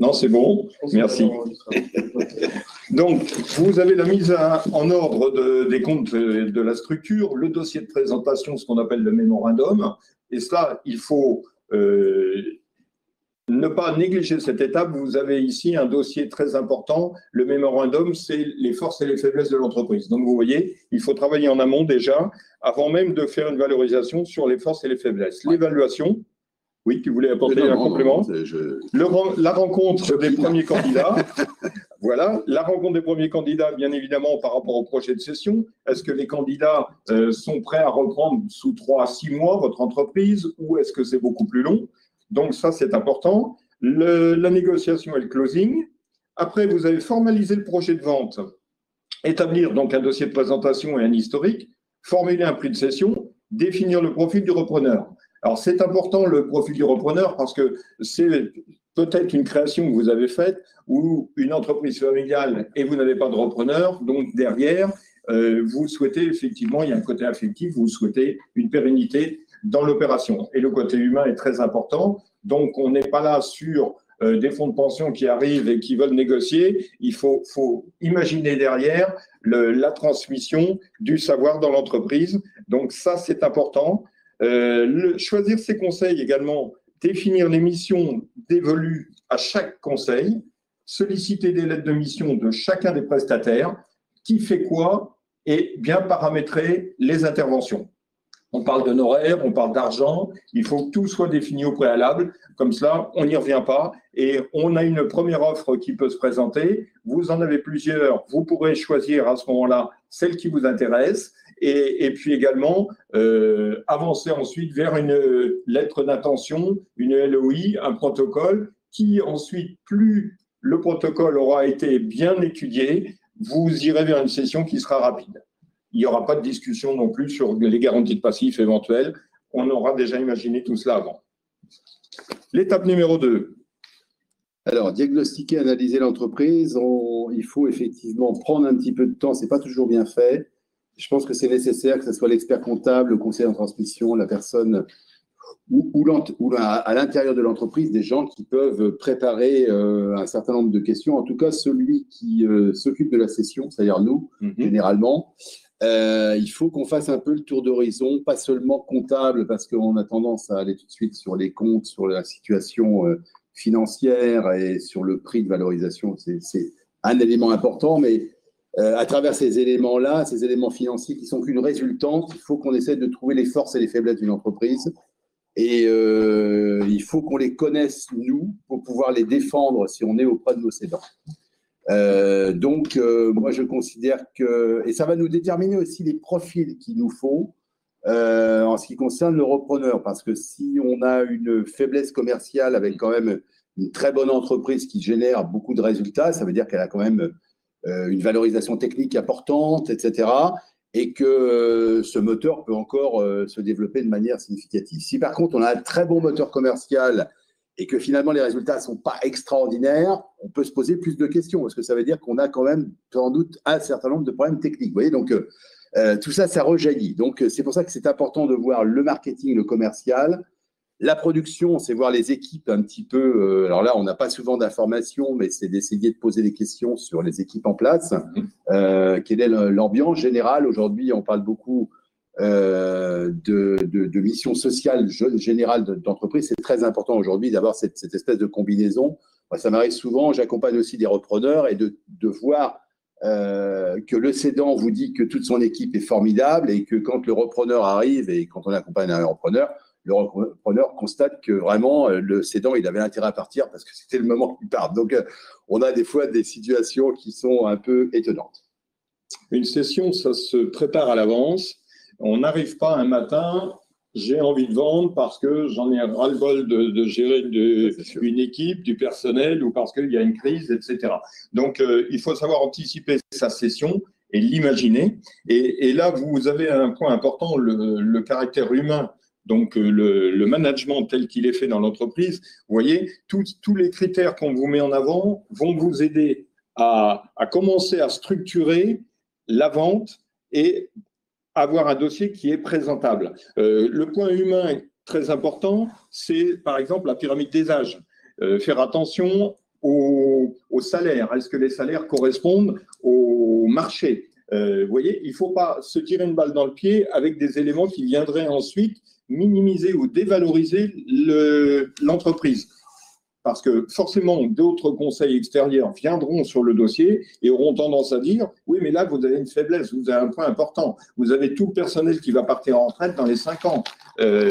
Non, c'est bon, merci. Donc, vous avez la mise en ordre des comptes de la structure, le dossier de présentation, ce qu'on appelle le mémorandum, et cela, il faut ne pas négliger cette étape. Vous avez ici un dossier très important. Le mémorandum, c'est les forces et les faiblesses de l'entreprise. Donc, vous voyez, il faut travailler en amont déjà, avant même de faire une valorisation sur les forces et les faiblesses. L'évaluation, oui, tu voulais apporter un complément. La rencontre des premiers candidats. Voilà, la rencontre des premiers candidats, bien évidemment, par rapport au projet de cession. Est-ce que les candidats sont prêts à reprendre sous 3 à 6 mois votre entreprise ou est-ce que c'est beaucoup plus long? Donc ça, c'est important. La négociation et le closing. Après, vous avez formalisé le projet de vente, établir donc un dossier de présentation et un historique, formuler un prix de cession, définir le profil du repreneur. Alors, c'est important le profil du repreneur parce que c'est peut-être une création que vous avez faite ou une entreprise familiale et vous n'avez pas de repreneur. Donc, derrière, vous souhaitez effectivement, il y a un côté affectif, vous souhaitez une pérennité dans l'opération. Et le côté humain est très important. Donc, on n'est pas là sur des fonds de pension qui arrivent et qui veulent négocier. Il faut imaginer derrière la transmission du savoir dans l'entreprise. Donc, ça, c'est important. Choisir ses conseils également, définir les missions dévolues à chaque conseil, solliciter des lettres de mission de chacun des prestataires, qui fait quoi, et bien paramétrer les interventions. On parle d'honoraires, on parle d'argent, il faut que tout soit défini au préalable, comme cela on n'y revient pas et on a une première offre qui peut se présenter, vous en avez plusieurs, vous pourrez choisir à ce moment-là celle qui vous intéresse et puis également avancer ensuite vers une lettre d'intention, une LOI, un protocole qui ensuite, plus le protocole aura été bien étudié, vous irez vers une session qui sera rapide. Il n'y aura pas de discussion non plus sur les garanties de passifs éventuelles. On aura déjà imaginé tout cela avant. L'étape numéro 2. Alors, diagnostiquer, analyser l'entreprise, il faut effectivement prendre un petit peu de temps. Ce n'est pas toujours bien fait. Je pense que c'est nécessaire que ce soit l'expert comptable, le conseiller en transmission, la personne ou à l'intérieur de l'entreprise, des gens qui peuvent préparer un certain nombre de questions. En tout cas, celui qui s'occupe de la session, c'est-à-dire nous, généralement, il faut qu'on fasse un peu le tour d'horizon, pas seulement comptable, parce qu'on a tendance à aller tout de suite sur les comptes, sur la situation financière et sur le prix de valorisation. C'est un élément important, mais à travers ces éléments-là, ces éléments financiers qui sont qu'une résultante, il faut qu'on essaie de trouver les forces et les faiblesses d'une entreprise. Et il faut qu'on les connaisse, nous, pour pouvoir les défendre si on est auprès de nos cédants. Donc, moi, je considère que… Et ça va nous déterminer aussi les profils qu'il nous faut en ce qui concerne le repreneur. Parce que si on a une faiblesse commerciale avec quand même une très bonne entreprise qui génère beaucoup de résultats, ça veut dire qu'elle a quand même une valorisation technique importante, etc. Et que ce moteur peut encore se développer de manière significative. Si par contre, on a un très bon moteur commercial et que finalement les résultats ne sont pas extraordinaires, on peut se poser plus de questions, parce que ça veut dire qu'on a quand même sans doute un certain nombre de problèmes techniques. Vous voyez, donc tout ça, ça rejaillit. Donc c'est pour ça que c'est important de voir le marketing, le commercial. La production, c'est voir les équipes un petit peu. Alors là, on n'a pas souvent d'informations, mais c'est d'essayer de poser des questions sur les équipes en place. Quelle est l'ambiance générale? Aujourd'hui, on parle beaucoup de mission sociale générale d'entreprise. C'est très important aujourd'hui d'avoir cette espèce de combinaison. Moi, ça m'arrive souvent, j'accompagne aussi des repreneurs et de voir que le cédant vous dit que toute son équipe est formidable et que quand le repreneur arrive et quand on accompagne un repreneur, le repreneur constate que vraiment le cédant, il avait intérêt à partir parce que c'était le moment qu'il parte. Donc, on a des fois des situations qui sont un peu étonnantes. Une session, ça se prépare à l'avance. On n'arrive pas un matin, j'ai envie de vendre parce que j'en ai ras-le-bol de gérer une équipe, du personnel ou parce qu'il y a une crise, etc. Donc, il faut savoir anticiper sa session et l'imaginer. Et là, vous avez un point important, le caractère humain. Donc, le management tel qu'il est fait dans l'entreprise, vous voyez, tous les critères qu'on vous met en avant vont vous aider à commencer à structurer la vente et avoir un dossier qui est présentable. Le point humain très important, c'est par exemple la pyramide des âges. Faire attention au salaire. Est-ce que les salaires correspondent au marché? Vous voyez, il ne faut pas se tirer une balle dans le pied avec des éléments qui viendraient ensuite minimiser ou dévaloriser l'entreprise. Parce que forcément, d'autres conseils extérieurs viendront sur le dossier et auront tendance à dire « Oui, mais là, vous avez une faiblesse, vous avez un point important. Vous avez tout le personnel qui va partir en retraite dans les 5 ans.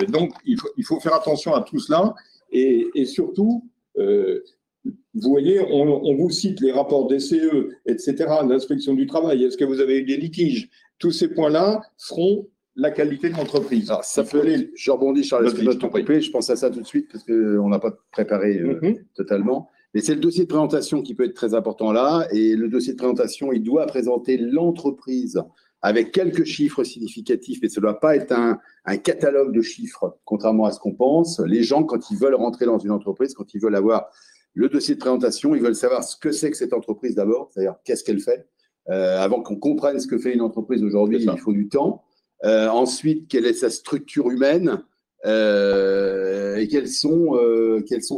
Donc, il faut faire attention à tout cela. Et surtout, vous voyez, on vous cite les rapports des CE, etc., l'inspection du travail. Est-ce que vous avez eu des litiges? Tous ces points-là feront la qualité de l'entreprise. Ça peut aller. Je rebondis, Charles, je pense à ça tout de suite parce qu'on n'a pas préparé totalement. Mais c'est le dossier de présentation qui peut être très important là. Et le dossier de présentation, il doit présenter l'entreprise avec quelques chiffres significatifs, mais ça ne doit pas être un catalogue de chiffres, contrairement à ce qu'on pense. Les gens, quand ils veulent rentrer dans une entreprise, quand ils veulent avoir le dossier de présentation, ils veulent savoir ce que c'est que cette entreprise d'abord, c'est-à-dire qu'est-ce qu'elle fait. Avant qu'on comprenne ce que fait une entreprise aujourd'hui, il faut du temps. Ensuite, quelle est sa structure humaine et quelles sont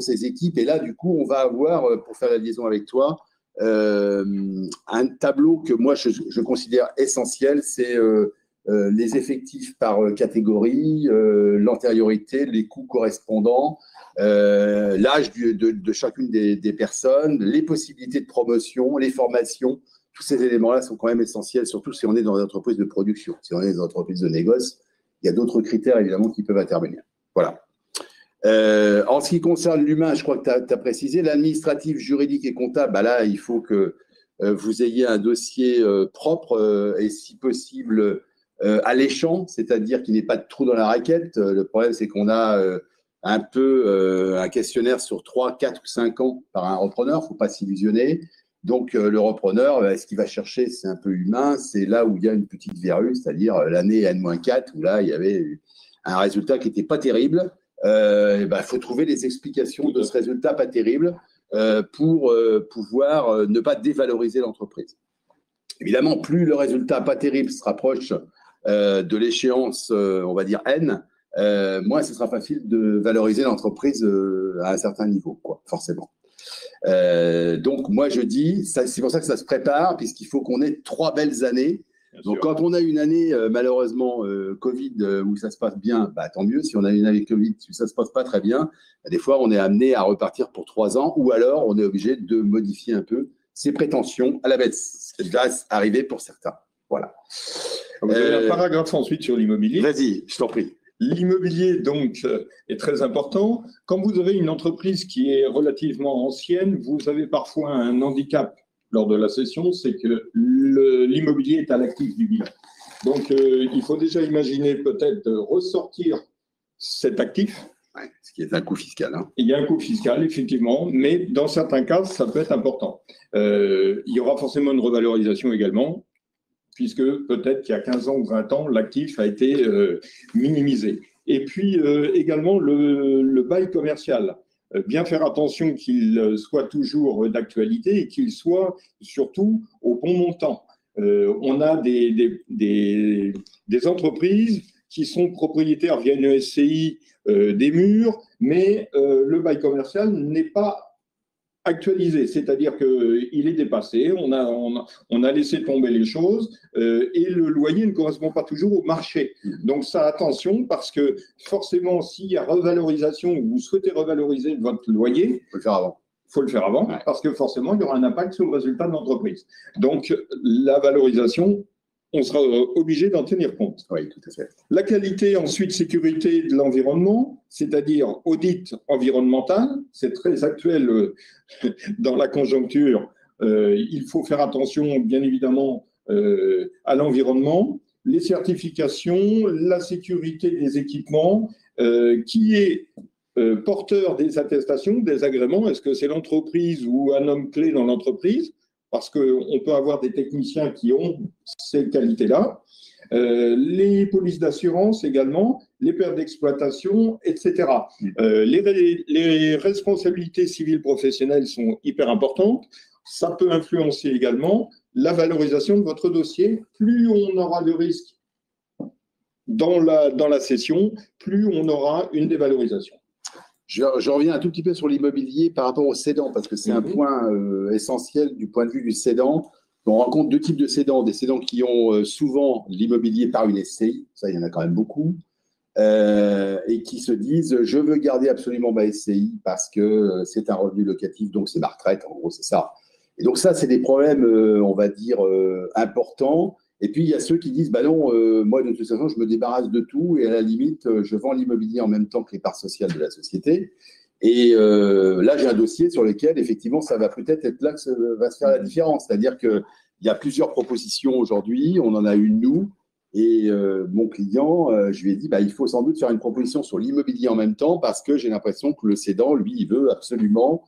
ses équipes. Et là, du coup, on va avoir, pour faire la liaison avec toi, un tableau que moi, je considère essentiel, c'est les effectifs par catégorie, l'antériorité, les coûts correspondants, l'âge de chacune des personnes, les possibilités de promotion, les formations. Tous ces éléments-là sont quand même essentiels, surtout si on est dans une entreprise de production. Si on est dans une entreprise de négoce, il y a d'autres critères, évidemment, qui peuvent intervenir. Voilà. En ce qui concerne l'humain, je crois que tu as précisé, l'administratif, juridique et comptable, bah là, il faut que vous ayez un dossier propre et, si possible, alléchant, c'est-à-dire qu'il n'y ait pas de trou dans la raquette. Le problème, c'est qu'on a un peu un questionnaire sur 3, 4 ou 5 ans par un repreneur, il ne faut pas s'illusionner. Donc, le repreneur, ce qu'il va chercher, c'est un peu humain. C'est là où il y a une petite verrue, c'est-à-dire l'année N-4, où là, il y avait un résultat qui n'était pas terrible. Il faut trouver les explications de ce résultat pas terrible pour pouvoir ne pas dévaloriser l'entreprise. Évidemment, plus le résultat pas terrible se rapproche de l'échéance, on va dire N, moins ce sera facile de valoriser l'entreprise à un certain niveau, quoi, forcément. Donc, moi, je dis, c'est pour ça que ça se prépare, puisqu'il faut qu'on ait 3 belles années. Donc, quand on a une année, malheureusement, Covid, où ça se passe bien, bah, tant mieux. Si on a une année Covid, où ça ne se passe pas très bien, bah, des fois, on est amené à repartir pour 3 ans, ou alors on est obligé de modifier un peu ses prétentions à la baisse, ce qui va arriver pour certains. Voilà. Vous avez un paragraphe ensuite sur l'immobilier. Vas-y, je t'en prie. L'immobilier, donc, est très important. Quand vous avez une entreprise qui est relativement ancienne, vous avez parfois un handicap lors de la cession, c'est que l'immobilier est à l'actif du bilan. Donc, il faut déjà imaginer peut-être de ressortir cet actif. Ouais, ce qui est un coût fiscal. Hein. Il y a un coût fiscal, effectivement, mais dans certains cas, ça peut être important. Il y aura forcément une revalorisation également, puisque peut-être qu'il y a 15 ans ou 20 ans, l'actif a été minimisé. Et puis également le bail commercial. Bien faire attention qu'il soit toujours d'actualité et qu'il soit surtout au bon montant. On a des entreprises qui sont propriétaires via une SCI des murs, mais le bail commercial n'est pas actualisé, c'est-à-dire qu'il est dépassé, on a laissé tomber les choses et le loyer ne correspond pas toujours au marché. Donc ça, attention, parce que forcément, s'il y a revalorisation ou vous souhaitez revaloriser votre loyer, il faut le faire avant. Il faut le faire avant, parce que forcément, il y aura un impact sur le résultat de l'entreprise. Donc la valorisation, on sera obligé d'en tenir compte. Oui, tout à fait. La qualité, ensuite, sécurité de l'environnement, c'est-à-dire audit environnemental, c'est très actuel dans la conjoncture. Il faut faire attention, bien évidemment, à l'environnement, les certifications, la sécurité des équipements, qui est porteur des attestations, des agréments. Est-ce que c'est l'entreprise ou un homme clé dans l'entreprise? Parce qu'on peut avoir des techniciens qui ont ces qualités-là. Les polices d'assurance également, les pertes d'exploitation, etc. Les responsabilités civiles professionnelles sont hyper importantes. Ça peut influencer également la valorisation de votre dossier. Plus on aura de risques dans la cession, plus on aura une dévalorisation. Je reviens un tout petit peu sur l'immobilier par rapport aux cédants, parce que c'est un point essentiel du point de vue du cédant. On rencontre deux types de cédants. Des cédants qui ont souvent l'immobilier par une SCI, ça il y en a quand même beaucoup, et qui se disent je veux garder absolument ma SCI parce que c'est un revenu locatif, donc c'est ma retraite, en gros c'est ça. Et donc ça c'est des problèmes, on va dire, importants. Et puis il y a ceux qui disent bah non, moi de toute façon je me débarrasse de tout et à la limite je vends l'immobilier en même temps que les parts sociales de la société. Et là j'ai un dossier sur lequel effectivement ça va peut-être être là que va se faire la différence. C'est-à-dire qu'il y a plusieurs propositions aujourd'hui, on en a une nous. Et mon client, je lui ai dit, bah, il faut sans doute faire une proposition sur l'immobilier en même temps parce que j'ai l'impression que le cédant, lui, il veut absolument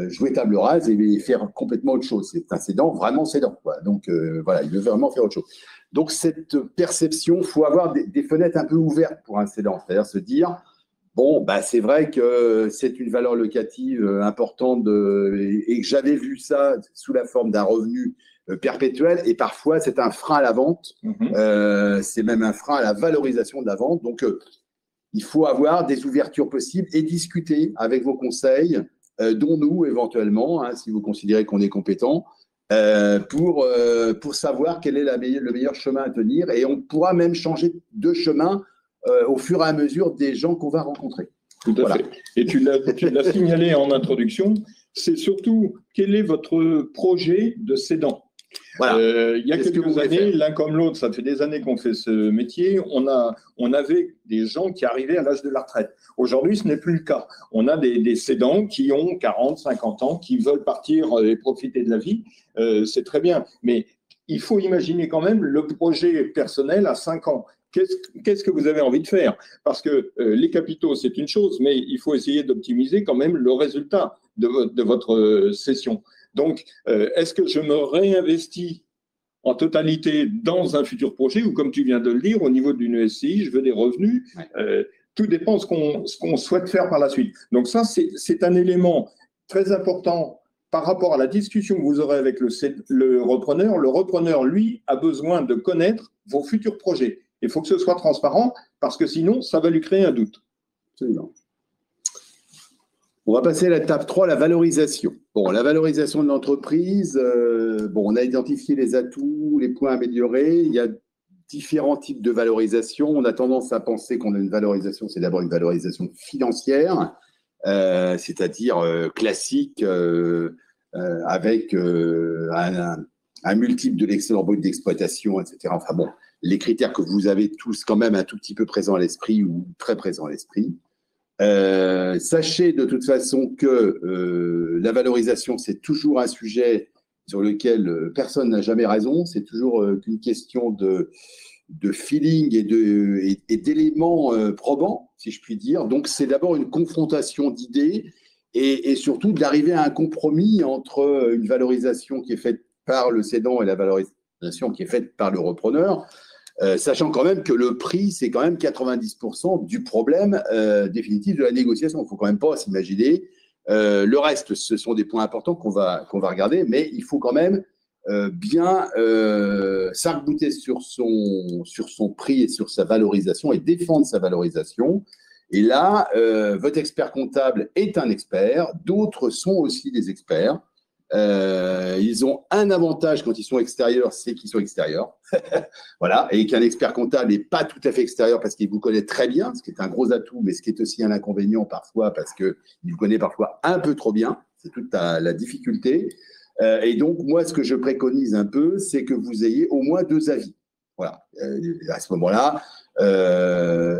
jouer table rase et faire complètement autre chose. C'est un cédant vraiment cédant, quoi. Donc, voilà, il veut vraiment faire autre chose. Donc, cette perception, il faut avoir des fenêtres un peu ouvertes pour un cédant. C'est-à-dire se dire, bon, bah, c'est vrai que c'est une valeur locative importante et que j'avais vu ça sous la forme d'un revenu perpétuel et parfois c'est un frein à la vente, c'est même un frein à la valorisation de la vente. Donc, il faut avoir des ouvertures possibles et discuter avec vos conseils, dont nous éventuellement, hein, si vous considérez qu'on est compétent, pour savoir quel est le meilleur chemin à tenir. Et on pourra même changer de chemin au fur et à mesure des gens qu'on va rencontrer. Tout à fait. Et tu l'as signalé en introduction, c'est surtout quel est votre projet de cédant. Voilà. Il y a quelques années, l'un comme l'autre, ça fait des années qu'on fait ce métier, on avait des gens qui arrivaient à l'âge de la retraite. Aujourd'hui, ce n'est plus le cas. On a des cédants qui ont 40, 50 ans, qui veulent partir et profiter de la vie. C'est très bien. Mais il faut imaginer quand même le projet personnel à 5 ans. Qu'est-ce que vous avez envie de faire? Parce que les capitaux, c'est une chose, mais il faut essayer d'optimiser quand même le résultat de votre session. Donc, est-ce que je me réinvestis en totalité dans un futur projet ou, comme tu viens de le dire, au niveau d'une SCI, je veux des revenus? Tout dépend de ce qu'on souhaite faire par la suite. Donc ça, c'est un élément très important par rapport à la discussion que vous aurez avec le repreneur. Le repreneur, lui, a besoin de connaître vos futurs projets. Il faut que ce soit transparent parce que sinon, ça va lui créer un doute. Absolument. On va passer à l'étape 3, la valorisation. Bon, la valorisation de l'entreprise, on a identifié les atouts, les points améliorés. Il y a différents types de valorisation. On a tendance à penser qu'on a une valorisation, c'est d'abord une valorisation financière, c'est-à-dire classique, avec un multiple de l'excédent brut d'exploitation, etc. Enfin bon, les critères que vous avez tous quand même un tout petit peu présents à l'esprit ou très présents à l'esprit. Sachez de toute façon que la valorisation, c'est toujours un sujet sur lequel personne n'a jamais raison. C'est toujours qu'une question de feeling et d'éléments probants, si je puis dire. Donc, c'est d'abord une confrontation d'idées et surtout d'arriver à un compromis entre une valorisation qui est faite par le cédant et la valorisation qui est faite par le repreneur. Sachant quand même que le prix, c'est quand même 90% du problème définitif de la négociation. Il ne faut quand même pas s'imaginer. Le reste, ce sont des points importants qu'on va regarder, mais il faut quand même bien s'arc-bouter sur son prix et sur sa valorisation et défendre sa valorisation. Et là, votre expert comptable est un expert, d'autres sont aussi des experts. Ils ont un avantage quand ils sont extérieurs, c'est qu'ils sont extérieurs. Voilà, et qu'un expert comptable n'est pas tout à fait extérieur parce qu'il vous connaît très bien, ce qui est un gros atout, mais ce qui est aussi un inconvénient parfois parce qu'il vous connaît parfois un peu trop bien. C'est toute la difficulté. Et donc, moi, ce que je préconise un peu, c'est que vous ayez au moins 2 avis. Voilà, à ce moment-là.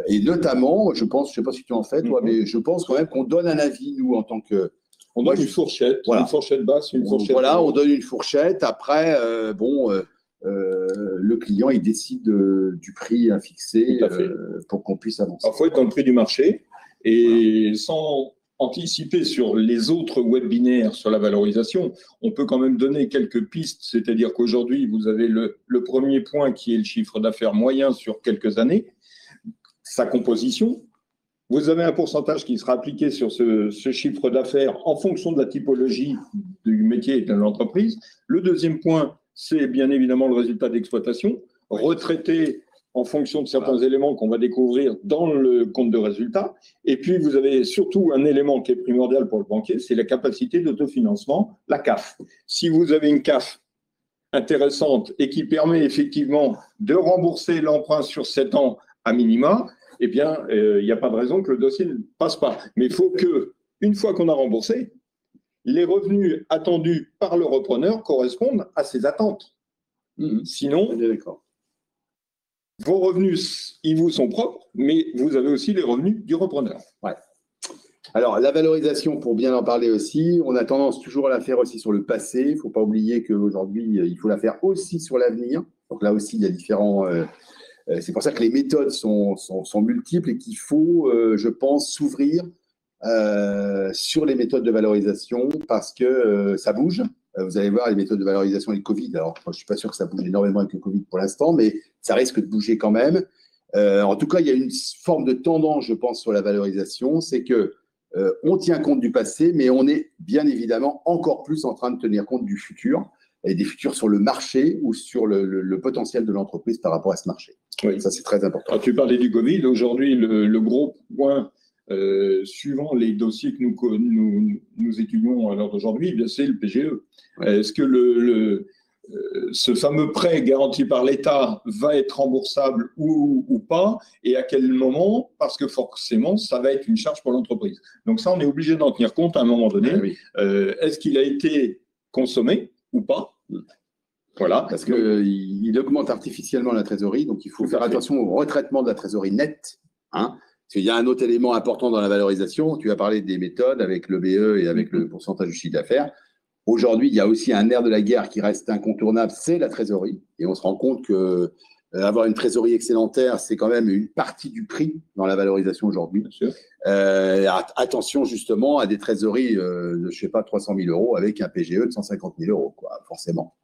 Et notamment, je pense, je ne sais pas si tu en fais, toi, mais je pense quand même qu'on donne un avis, nous, en tant que. On donne une fourchette, voilà. Une fourchette basse, une fourchette. Voilà, on donne une fourchette. Après, le client, il décide du prix à fixer pour qu'on puisse avancer. Il faut être dans le prix du marché et sans anticiper sur les autres webinaires sur la valorisation, on peut quand même donner quelques pistes. C'est-à-dire qu'aujourd'hui, vous avez le premier point qui est le chiffre d'affaires moyen sur quelques années, sa composition. Vous avez un pourcentage qui sera appliqué sur ce chiffre d'affaires en fonction de la typologie du métier et de l'entreprise. Le deuxième point, c'est bien évidemment le résultat d'exploitation, retraité en fonction de certains éléments qu'on va découvrir dans le compte de résultat. Et puis, vous avez surtout un élément qui est primordial pour le banquier, c'est la capacité d'autofinancement, la CAF. Si vous avez une CAF intéressante et qui permet effectivement de rembourser l'emprunt sur 7 ans à minima, eh bien, il n'y a pas de raison que le dossier ne passe pas. Mais il faut que, une fois qu'on a remboursé, les revenus attendus par le repreneur correspondent à ses attentes. Sinon, vos revenus, ils vous sont propres, mais vous avez aussi les revenus du repreneur. Ouais. Alors, la valorisation, pour bien en parler aussi, on a tendance toujours à la faire aussi sur le passé. Il ne faut pas oublier qu'aujourd'hui, il faut la faire aussi sur l'avenir. Donc là aussi, il y a différents... c'est pour ça que les méthodes sont multiples et qu'il faut, je pense, s'ouvrir sur les méthodes de valorisation parce que ça bouge. Vous allez voir les méthodes de valorisation et le Covid. Alors, moi, je ne suis pas sûr que ça bouge énormément avec le Covid pour l'instant, mais ça risque de bouger quand même. En tout cas, il y a une forme de tendance, je pense, sur la valorisation. C'est que on tient compte du passé, mais on est bien évidemment encore plus en train de tenir compte du futur et des futurs sur le marché ou sur le potentiel de l'entreprise par rapport à ce marché. Oui. Ça, c'est très important. Alors, tu parlais du Covid. Aujourd'hui, le gros point, suivant les dossiers que nous étudions à l'heure d'aujourd'hui, c'est le PGE. Est-ce que ce fameux prêt garanti par l'État va être remboursable ou pas, et à quel moment, parce que forcément, ça va être une charge pour l'entreprise. Donc ça, on est obligé d'en tenir compte à un moment donné. Oui. Est-ce qu'il a été consommé ou pas? Voilà. Parce qu'il augmente artificiellement la trésorerie, donc il faut faire attention au retraitement de la trésorerie nette. Parce qu'il y a un autre élément important dans la valorisation. Tu as parlé des méthodes avec le BE et avec le pourcentage du chiffre d'affaires. Aujourd'hui, il y a aussi un nerf de la guerre qui reste incontournable, c'est la trésorerie. Et on se rend compte que avoir une trésorerie excédentaire, c'est quand même une partie du prix dans la valorisation aujourd'hui. Attention justement à des trésoreries de, je sais pas, 300 000 euros avec un PGE de 150 000 euros, quoi, forcément.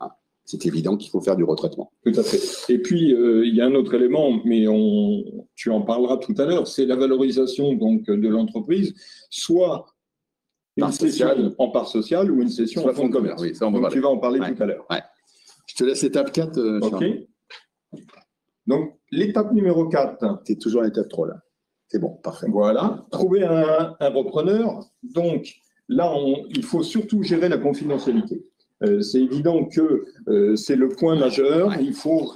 C'est évident qu'il faut faire du retraitement. Tout à fait. Et puis, il y a un autre élément, mais tu en parleras tout à l'heure, c'est la valorisation donc, de l'entreprise, soit une cession en part sociale ou une cession en fonds de commerce. Oui, ça, donc, tu vas en parler tout à l'heure. Je te laisse l'étape 4. OK. Donc, l'étape numéro 4. Tu es toujours à l'étape 3, là. C'est bon, parfait. Voilà. Trouver un repreneur. Donc, là, il faut surtout gérer la confidentialité. C'est évident que c'est le point majeur. Il faut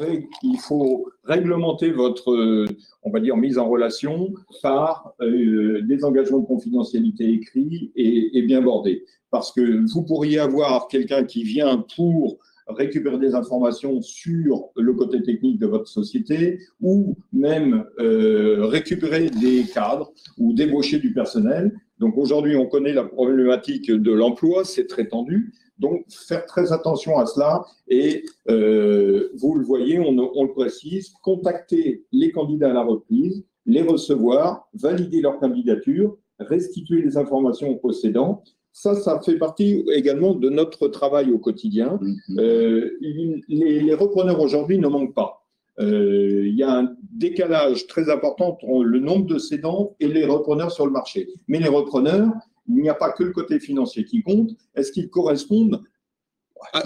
réglementer votre, on va dire, mise en relation par des engagements de confidentialité écrits et bien bordés. Parce que vous pourriez avoir quelqu'un qui vient pour récupérer des informations sur le côté technique de votre société ou même récupérer des cadres ou débaucher du personnel. Donc aujourd'hui, on connaît la problématique de l'emploi, c'est très tendu. Donc, faire très attention à cela et vous le voyez, on le précise, contacter les candidats à la reprise, les recevoir, valider leur candidature, restituer les informations aux possédants. Ça fait partie également de notre travail au quotidien. Les repreneurs aujourd'hui ne manquent pas. Il y a un décalage très important entre le nombre de cédants et les repreneurs sur le marché. Mais les repreneurs, il n'y a pas que le côté financier qui compte. Est-ce qu'ils correspondent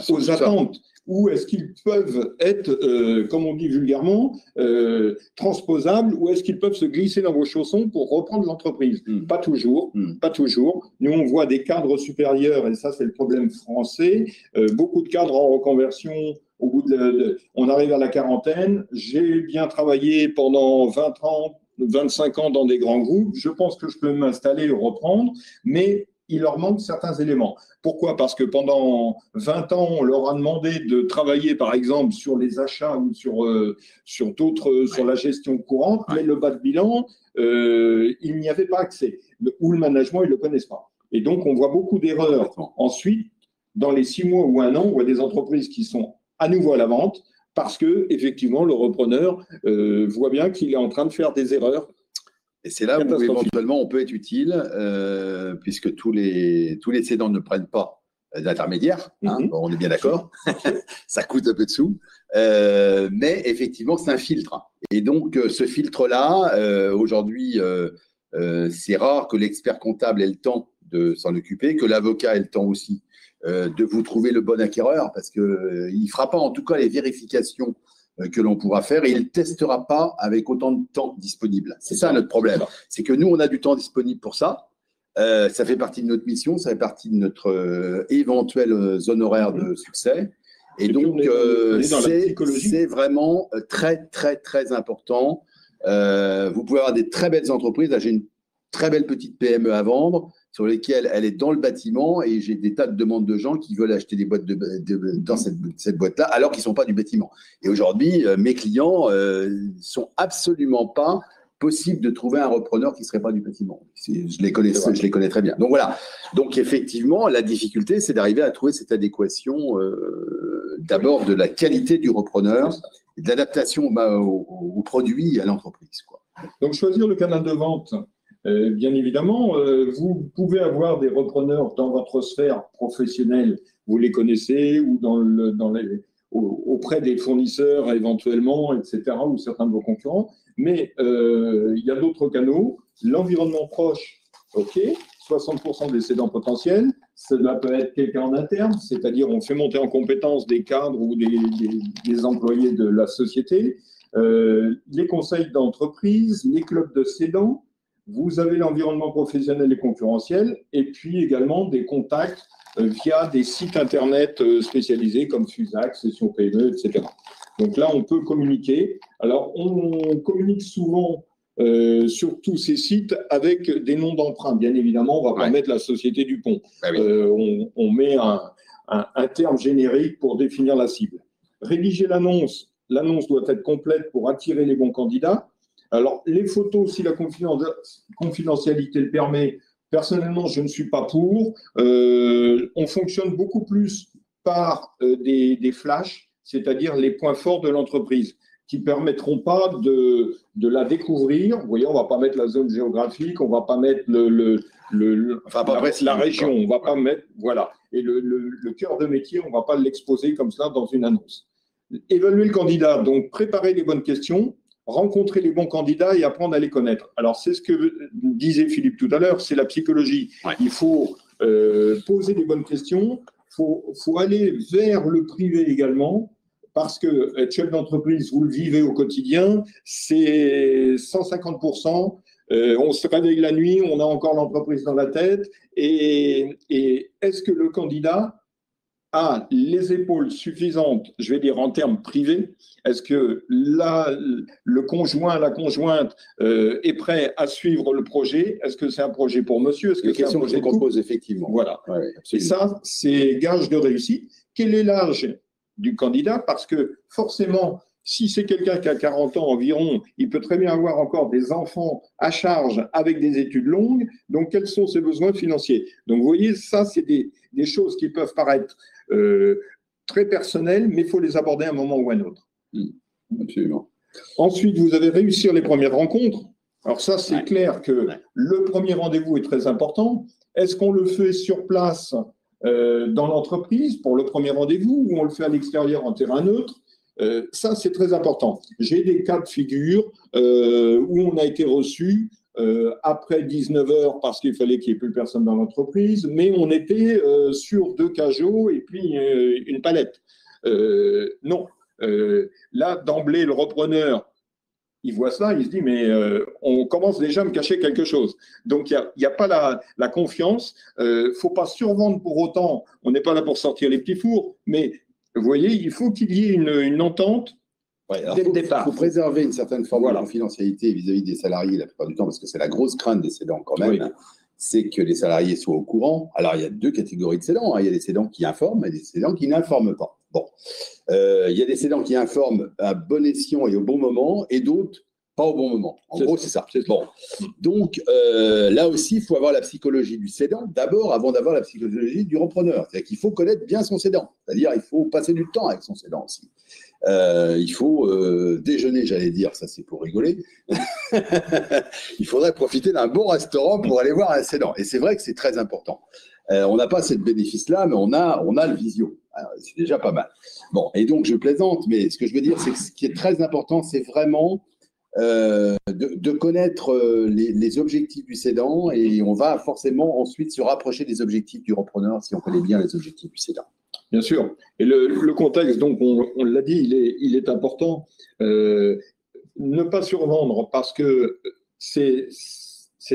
aux attentes ou est-ce qu'ils peuvent être, comme on dit vulgairement, transposables ou est-ce qu'ils peuvent se glisser dans vos chaussons pour reprendre l'entreprise? Pas toujours, pas toujours. Nous, on voit des cadres supérieurs, et ça, c'est le problème français. Beaucoup de cadres en reconversion, au bout on arrive à la quarantaine. J'ai bien travaillé pendant 20 ans, 25 ans dans des grands groupes. Je pense que je peux m'installer et reprendre, mais il leur manque certains éléments. Pourquoi? Parce que pendant 20 ans, on leur a demandé de travailler, par exemple, sur les achats ou sur d'autres, sur la gestion courante, mais le bas de bilan, il n'y avait pas accès. Ou le management, ils ne le connaissent pas. Et donc, on voit beaucoup d'erreurs. Ensuite, dans les 6 mois ou 1 an, on voit des entreprises qui sont à nouveau à la vente parce que, effectivement, le repreneur voit bien qu'il est en train de faire des erreurs. Et c'est là où éventuellement on peut être utile, puisque tous les cédants ne prennent pas d'intermédiaire, on est bien d'accord, ça coûte un peu de sous, mais effectivement c'est un filtre. Et donc ce filtre-là, aujourd'hui, c'est rare que l'expert comptable ait le temps de s'en occuper, que l'avocat ait le temps aussi de vous trouver le bon acquéreur, parce qu'il ne fera pas en tout cas les vérifications que l'on pourra faire et il ne testera pas avec autant de temps disponible. C'est ça notre problème. C'est que nous, on a du temps disponible pour ça. Ça fait partie de notre mission, ça fait partie de notre éventuelle zone horaire de succès. Et donc, c'est vraiment très, très, très important. Vous pouvez avoir des très belles entreprises. Là, j'ai une très belle petite PME à vendre sur lesquelles elle est dans le bâtiment et j'ai des tas de demandes de gens qui veulent acheter des boîtes dans cette boîte-là alors qu'ils ne sont pas du bâtiment. Et aujourd'hui, mes clients sont absolument pas possible de trouver un repreneur qui ne serait pas du bâtiment. Je les connais très bien. Donc voilà. Donc effectivement, la difficulté, c'est d'arriver à trouver cette adéquation d'abord de la qualité du repreneur et de l'adaptation au produit et à l'entreprise, quoi. Donc choisir le canal de vente, bien évidemment, vous pouvez avoir des repreneurs dans votre sphère professionnelle, vous les connaissez, ou auprès des fournisseurs éventuellement, etc., ou certains de vos concurrents. Mais il y a d'autres canaux. L'environnement proche, OK, 60% des cédants potentiels. Cela peut être quelqu'un en interne, c'est-à-dire on fait monter en compétence des cadres ou des employés de la société. Les conseils d'entreprise, les clubs de cédants. Vous avez l'environnement professionnel et concurrentiel. Et puis également des contacts via des sites Internet spécialisés comme Fusac, Session PME, etc. Donc là, on peut communiquer. Alors, on communique souvent sur tous ces sites avec des noms d'emprunt. Bien évidemment, on ne va pas mettre la Société du Pont. Ah oui. On met un terme générique pour définir la cible. Rédiger l'annonce. L'annonce doit être complète pour attirer les bons candidats. Alors, les photos, si la confidentialité le permet, personnellement, je ne suis pas pour. On fonctionne beaucoup plus par des flashs, c'est-à-dire les points forts de l'entreprise, qui ne permettront pas de la découvrir. Vous voyez, on ne va pas mettre la zone géographique, on ne va pas mettre la région, on ne va pas mettre… Voilà. Et le cœur de métier, on ne va pas l'exposer comme ça dans une annonce. Évaluer le candidat, donc préparer les bonnes questions, rencontrer les bons candidats et apprendre à les connaître. Alors, c'est ce que disait Philippe tout à l'heure, c'est la psychologie. Ouais. Il faut poser les bonnes questions, il faut aller vers le privé également, parce que être chef d'entreprise, vous le vivez au quotidien, c'est 150%. On se réveille la nuit, on a encore l'entreprise dans la tête. Et est-ce que le candidat a les épaules suffisantes, je vais dire en termes privés? Est-ce que là, le conjoint, la conjointe est prêt à suivre le projet? Est-ce que c'est un projet pour monsieur? Est-ce que c'est un projet qu'on pose effectivement? Voilà. Ouais, et ça, c'est gage de réussite. Quel est l'âge du candidat? Parce que forcément, si c'est quelqu'un qui a 40 ans environ, il peut très bien avoir encore des enfants à charge avec des études longues. Donc, quels sont ses besoins financiers? Donc, vous voyez, ça, c'est des choses qui peuvent paraître très personnelles, mais il faut les aborder à un moment ou à un autre. Absolument. Ensuite, vous avez réussi les premières rencontres. Alors ça, c'est clair que le premier rendez-vous est très important. Est-ce qu'on le fait sur place dans l'entreprise pour le premier rendez-vous ou on le fait à l'extérieur en terrain neutre? Ça, c'est très important. J'ai des cas de figure où on a été reçu après 19 heures parce qu'il fallait qu'il n'y ait plus personne dans l'entreprise, mais on était sur 2 cajots et puis une palette. Non. Là, d'emblée, le repreneur, il voit ça, il se dit, mais on commence déjà à me cacher quelque chose. Donc, il n'y a pas la confiance. Il ne faut pas survendre pour autant. On n'est pas là pour sortir les petits fours, mais vous voyez, il faut qu'il y ait une entente dès le départ. Il faut préserver une certaine forme de confidentialité vis-à-vis des salariés la plupart du temps, parce que c'est la grosse crainte des cédants quand même. Oui. C'est que les salariés soient au courant. Alors, il y a 2 catégories de cédants. Il y a des cédants qui informent et des cédants qui n'informent pas. Bon. Il y a des cédants qui informent à bon escient et au bon moment, et d'autres pas au bon moment. En gros, c'est ça. Bon. Donc, là aussi, il faut avoir la psychologie du cédant d'abord avant d'avoir la psychologie du repreneur. C'est-à-dire qu'il faut connaître bien son cédant. C'est-à-dire qu'il faut passer du temps avec son cédant aussi. Il faut déjeuner, j'allais dire, ça c'est pour rigoler. Il faudrait profiter d'un bon restaurant pour aller voir un cédant. Et c'est vrai que c'est très important. On n'a pas ce bénéfice-là, mais on a le visio. C'est déjà pas mal. Bon, et donc je plaisante, mais ce que je veux dire, c'est que ce qui est très important, c'est vraiment de connaître les objectifs du cédant, et on va forcément ensuite se rapprocher des objectifs du repreneur si on connaît bien les objectifs du cédant. Bien sûr. Et le contexte, donc, on l'a dit, il est important. Ne pas survendre parce que c'est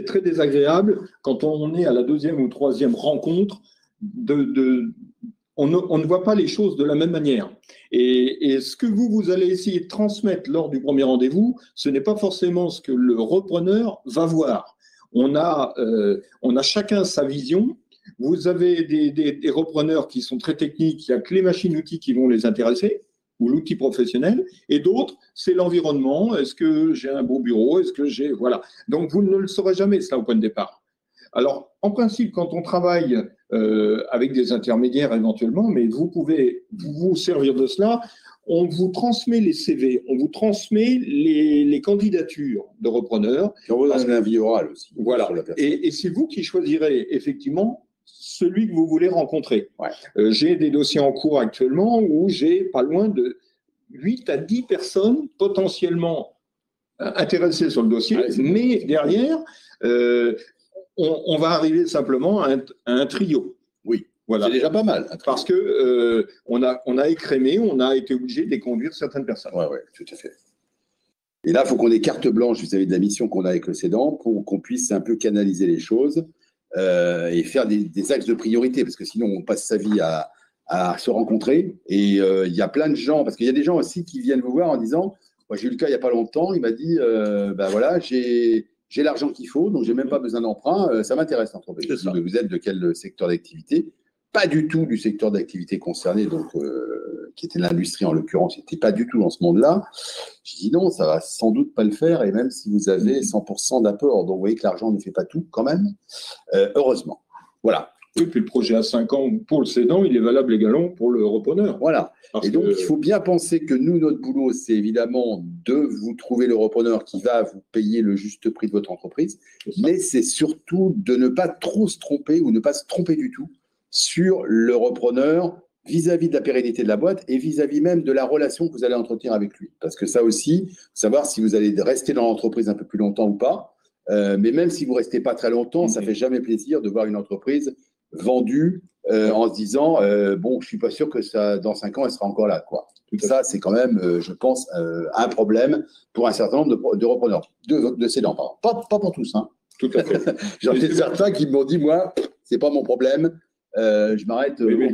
très désagréable quand on est à la deuxième ou troisième rencontre on ne voit pas les choses de la même manière. Et ce que vous allez essayer de transmettre lors du premier rendez-vous, ce n'est pas forcément ce que le repreneur va voir. On a chacun sa vision. Vous avez des repreneurs qui sont très techniques, il n'y a que les machines-outils qui vont les intéresser, ou l'outil professionnel, et d'autres, c'est l'environnement. Est-ce que j'ai un bon bureau? Est-ce que j'ai… Voilà. Donc, vous ne le saurez jamais, cela, au point de départ. Alors, en principe, quand on travaille avec des intermédiaires éventuellement, mais vous pouvez vous servir de cela, on vous transmet les CV, on vous transmet les candidatures de repreneurs. Et on vous donne un avis oral aussi. Voilà. Et c'est vous qui choisirez effectivement celui que vous voulez rencontrer. Ouais. J'ai des dossiers en cours actuellement où j'ai pas loin de 8 à 10 personnes potentiellement intéressées sur le dossier, mais derrière… on va arriver simplement à un trio. Oui, voilà. C'est déjà pas mal. Parce que on a écrémé, on a été obligé de déconduire certaines personnes. Oui, tout à fait. Et là, il faut qu'on ait carte blanche vis-à-vis de la mission qu'on a avec le cédant pour qu'on puisse un peu canaliser les choses et faire des axes de priorité, parce que sinon, on passe sa vie à se rencontrer. Et il y a plein de gens, parce qu'il y a des gens aussi qui viennent vous voir en disant, moi j'ai eu le cas il n'y a pas longtemps, il m'a dit, ben voilà, j'ai l'argent qu'il faut, donc je n'ai même pas besoin d'emprunt, ça m'intéresse l'entreprise. Vous êtes de quel secteur d'activité? Pas du tout du secteur d'activité concerné, donc qui était l'industrie en l'occurrence, n'était pas du tout dans ce monde-là. Je dis non, ça va sans doute pas le faire, et même si vous avez 100% d'apport, donc vous voyez que l'argent ne fait pas tout quand même, heureusement. Voilà. Et puis le projet à 5 ans pour le cédant, il est valable également pour le repreneur. Voilà. Et donc, il faut bien penser que nous, notre boulot, c'est évidemment de vous trouver le repreneur qui va vous payer le juste prix de votre entreprise, mais c'est surtout de ne pas trop se tromper ou ne pas se tromper du tout sur le repreneur vis-à-vis de la pérennité de la boîte et vis-à-vis même de la relation que vous allez entretenir avec lui. Parce que ça aussi, savoir si vous allez rester dans l'entreprise un peu plus longtemps ou pas, mais même si vous ne restez pas très longtemps, ça ne fait jamais plaisir de voir une entreprise vendue en se disant bon, je suis pas sûr que ça, dans 5 ans, elle sera encore là, quoi. Ça, c'est quand même, je pense, un problème pour un certain nombre de repreneurs, de cédants, pas pour tous, hein. Tout à fait. J'en ai certains qui m'ont dit, moi, c'est pas mon problème, je m'arrête. Mais le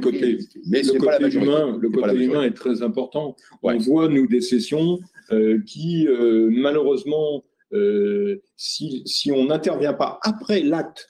côté humain est très important. Ouais. On voit, nous, des sessions qui, malheureusement, si on n'intervient pas après l'acte,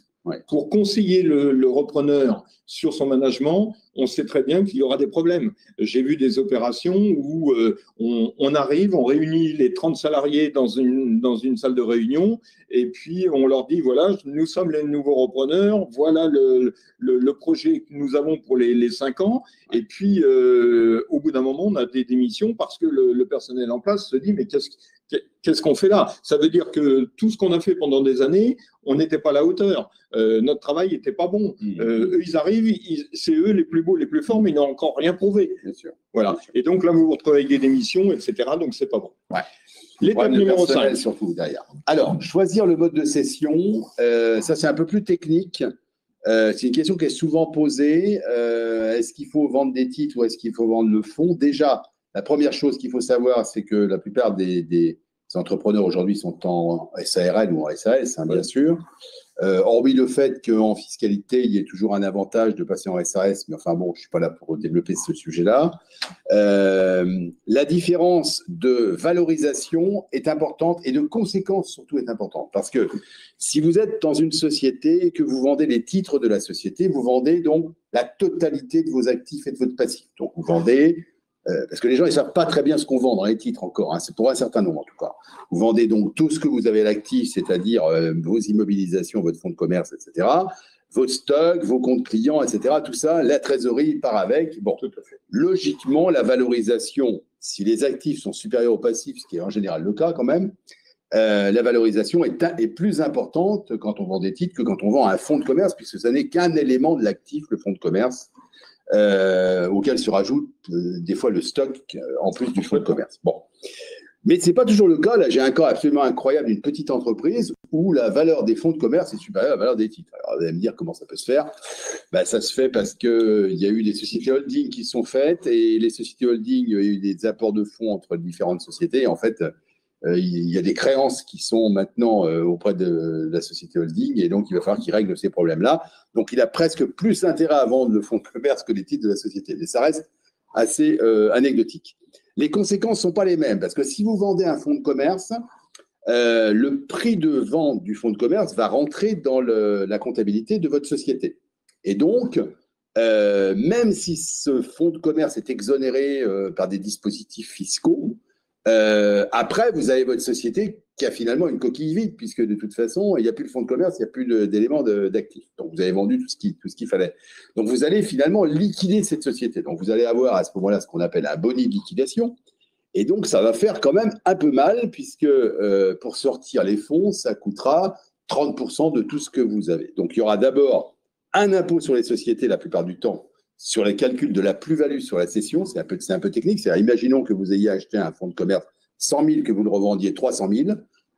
pour conseiller le repreneur sur son management, on sait très bien qu'il y aura des problèmes. J'ai vu des opérations où on arrive, on réunit les 30 salariés dans une salle de réunion et puis on leur dit, voilà, nous sommes les nouveaux repreneurs, voilà le projet que nous avons pour les 5 ans. Et puis, au bout d'un moment, on a des démissions parce que le personnel en place se dit, mais qu'est-ce qu'on fait là? Ça veut dire que tout ce qu'on a fait pendant des années, on n'était pas à la hauteur. Notre travail n'était pas bon. Eux, ils arrivent, c'est eux les plus beaux, les plus forts, mais ils n'ont encore rien prouvé. Bien sûr. Voilà. Bien sûr. Et donc là, vous vous retrouvez avec des démissions, etc. Donc, c'est pas bon. Ouais. L'étape numéro 5. Surtout derrière. Alors, choisir le mode de cession, ça, c'est un peu plus technique. C'est une question qui est souvent posée. Est-ce qu'il faut vendre des titres ou est-ce qu'il faut vendre le fonds? Déjà, la première chose qu'il faut savoir, c'est que la plupart des entrepreneurs aujourd'hui sont en SARL ou en SAS, hein, bien sûr. Hormis le fait qu'en fiscalité, il y ait toujours un avantage de passer en SAS, mais enfin bon, je ne suis pas là pour développer ce sujet-là. La différence de valorisation est importante et de conséquence surtout est importante. Parce que si vous êtes dans une société et que vous vendez les titres de la société, vous vendez donc la totalité de vos actifs et de votre passif. Donc vous vendez… parce que les gens ne savent pas très bien ce qu'on vend dans les titres encore, hein, c'est pour un certain nombre en tout cas. Vous vendez donc tout ce que vous avez à l'actif, c'est-à-dire vos immobilisations, votre fonds de commerce, etc., votre stock, vos comptes clients, etc., tout ça, la trésorerie part avec. Bon, logiquement, la valorisation, si les actifs sont supérieurs aux passifs, ce qui est en général le cas quand même, la valorisation est plus importante quand on vend des titres que quand on vend un fonds de commerce, puisque ce n'est qu'un élément de l'actif, le fonds de commerce. Auquel se rajoute des fois le stock en plus du fonds de commerce. Bon. Mais ce n'est pas toujours le cas. Là, j'ai un cas absolument incroyable d'une petite entreprise où la valeur des fonds de commerce est supérieure à la valeur des titres. Alors, vous allez me dire comment ça peut se faire. Ben, ça se fait parce qu'il y a eu des sociétés holding qui sont faites et les sociétés holding, il y a eu des apports de fonds entre différentes sociétés. Et en fait, il y a des créances qui sont maintenant auprès de la société holding et donc il va falloir qu'ils règlent ces problèmes-là. Donc, il a presque plus intérêt à vendre le fonds de commerce que les titres de la société. Mais ça reste assez anecdotique. Les conséquences ne sont pas les mêmes, parce que si vous vendez un fonds de commerce, le prix de vente du fonds de commerce va rentrer dans la comptabilité de votre société. Et donc, même si ce fonds de commerce est exonéré par des dispositifs fiscaux, après, vous avez votre société qui a finalement une coquille vide, puisque de toute façon, il n'y a plus de fonds de commerce, il n'y a plus d'éléments d'actifs. Donc, vous avez vendu tout ce qu'il fallait. Donc, vous allez finalement liquider cette société. Donc, vous allez avoir à ce moment-là ce qu'on appelle un boni de liquidation. Et donc, ça va faire quand même un peu mal, puisque pour sortir les fonds, ça coûtera 30% de tout ce que vous avez. Donc, il y aura d'abord un impôt sur les sociétés, la plupart du temps, sur les calculs de la plus-value sur la cession. C'est un peu technique. C'est-à-dire, imaginons que vous ayez acheté un fonds de commerce 100 000, que vous le revendiez 300 000.